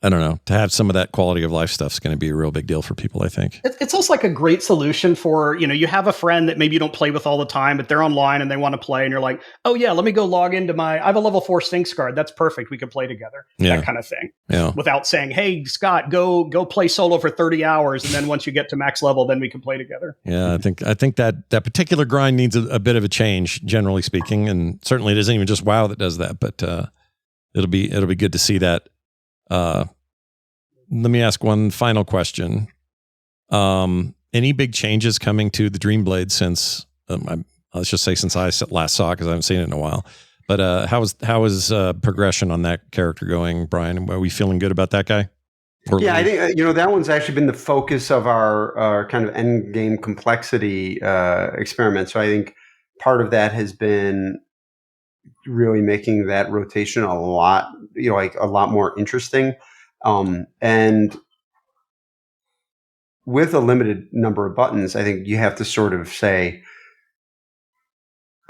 I don't know, to have some of that quality of life stuff is going to be a real big deal for people, I think. It's also like a great solution for, you have a friend that maybe you don't play with all the time, but they're online and they want to play. And you're like, oh yeah, let me go log into I have a level 4 Sphinx Guard. That's perfect. We can play together. Yeah. That kind of thing. Yeah. Without saying, hey, Scott, go play solo for 30 hours. And then once you get to max level, then we can play together. Yeah. I think that particular grind needs a bit of a change, generally speaking. And certainly it isn't even just WoW that does that, but it'll be good to see that. Let me ask one final question. Any big changes coming to the Dreamblade since, let's just say since I last saw it, because I haven't seen it in a while. But how is progression on that character going, Brian? Are we feeling good about that guy? Yeah, I think that one's actually been the focus of our kind of end game complexity experiment. So I think part of that has been really making that rotation a lot more interesting. And with a limited number of buttons, I think you have to sort of say,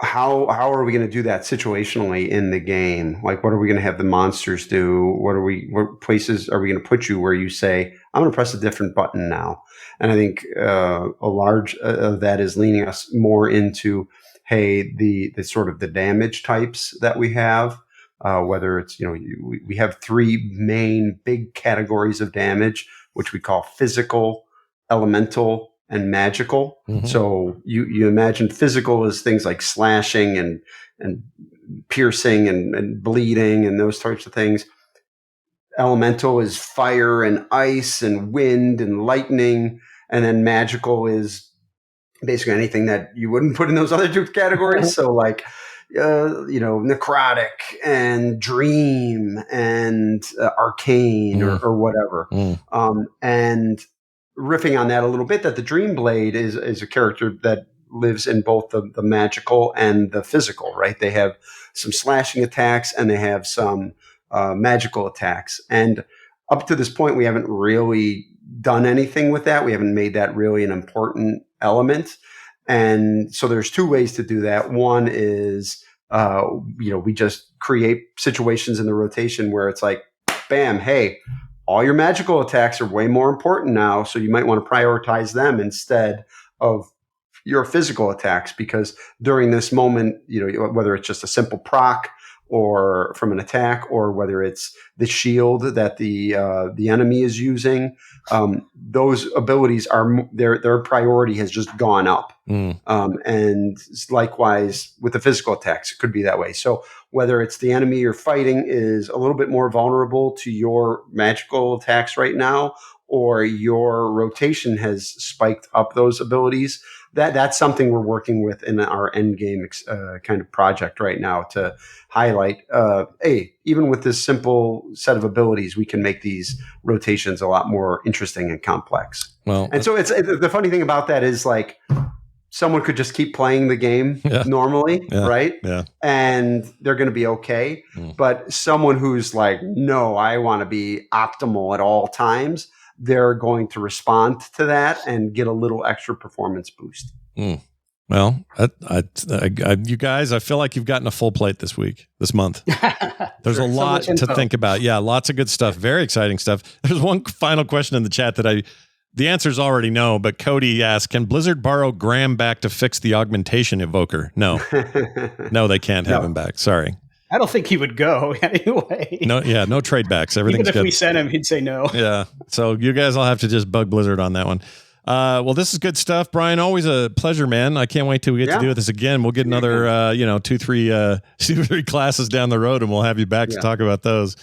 how are we going to do that situationally in the game? Like, what are we going to have the monsters do? What places are we going to put you where you say, I'm going to press a different button now? And I think a large of that is leaning us more into, hey, the sort of the damage types that we have. Whether it's, we have 3 main big categories of damage, which we call physical, elemental, and magical. Mm-hmm. So you imagine physical as things like slashing and piercing and bleeding and those types of things. Elemental is fire and ice and wind and lightning. And then magical is basically anything that you wouldn't put in those other 2 categories. So like, necrotic and dream and arcane or whatever. And riffing on that a little bit, that the Dreamblade is a character that lives in both the magical and the physical, right? They have some slashing attacks and they have some magical attacks. And up to this point, we haven't really done anything with that. We haven't made that really an important element. And so there's 2 ways to do that. One is, we just create situations in the rotation where it's like, bam, hey, all your magical attacks are way more important now. So you might want to prioritize them instead of your physical attacks, because during this moment, whether it's just a simple proc or from an attack, or whether it's the shield that the enemy is using, those abilities their priority has just gone up. And likewise with the physical attacks, it could be that way. So whether it's the enemy you're fighting is a little bit more vulnerable to your magical attacks right now, or your rotation has spiked up those abilities, that's something we're working with in our end game kind of project right now to highlight, hey, even with this simple set of abilities, we can make these rotations a lot more interesting and complex. Well, and so it's the funny thing about that is, like, someone could just keep playing the game normally, right? Yeah. And they're going to be okay. But someone who's like, no, I want to be optimal at all times, they're going to respond to that and get a little extra performance boost. Well, you guys, I feel like you've gotten a full plate this month. There's a lot to think about. Yeah, lots of good stuff. Very exciting stuff. There's one final question in the chat that the answer's already no, but Cody asked, can Blizzard borrow Graham back to fix the augmentation evoker? No. No, they can't have him back. Sorry. I don't think he would go anyway. No trade backs. Everything's Even if good. we sent him, he'd say no. Yeah. So you guys will have to just bug Blizzard on that one. Well, this is good stuff, Brian. Always a pleasure, man. I can't wait till we get to do this again. We'll get another, 2-3 classes down the road, and we'll have you back to talk about those.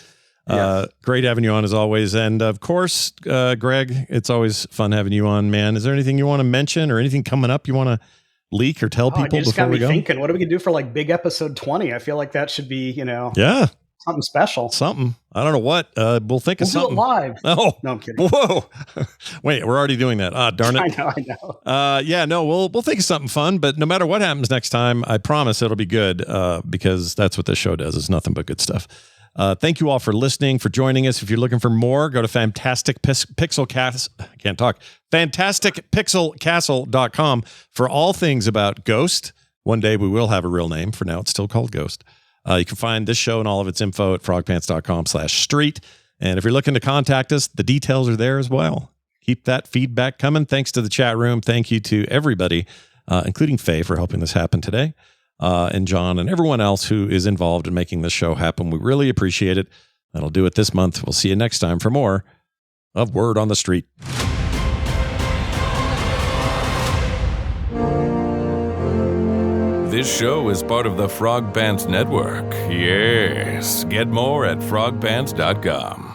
Great having you on as always. And of course, Greg, it's always fun having you on, man. Is there anything you want to mention or anything coming up you want to leak or tell people just before we go? Thinking, what are we gonna do for like big episode 20? I feel like that should be, something special. Something. I don't know what. We'll think of something. Do it live. Oh, no, I'm kidding. Whoa. Wait, we're already doing that. Darn it. I know. We'll think of something fun, but no matter what happens next time, I promise it'll be good, because that's what this show does. It's nothing but good stuff. Thank you all for listening, for joining us. If you're looking for more, go to fantasticpixelcastle.com for all things about Ghost. One day we will have a real name. For now, it's still called Ghost. You can find this show and all of its info at frogpants.com/street. And if you're looking to contact us, the details are there as well. Keep that feedback coming. Thanks to the chat room. Thank you to everybody, including Faye, for helping this happen today, and John and everyone else who is involved in making this show happen. We really appreciate it. That'll do it this month. We'll see you next time for more of Word on the Street. This show is part of the Frog Pants Network. Yes. Get more at frogpants.com.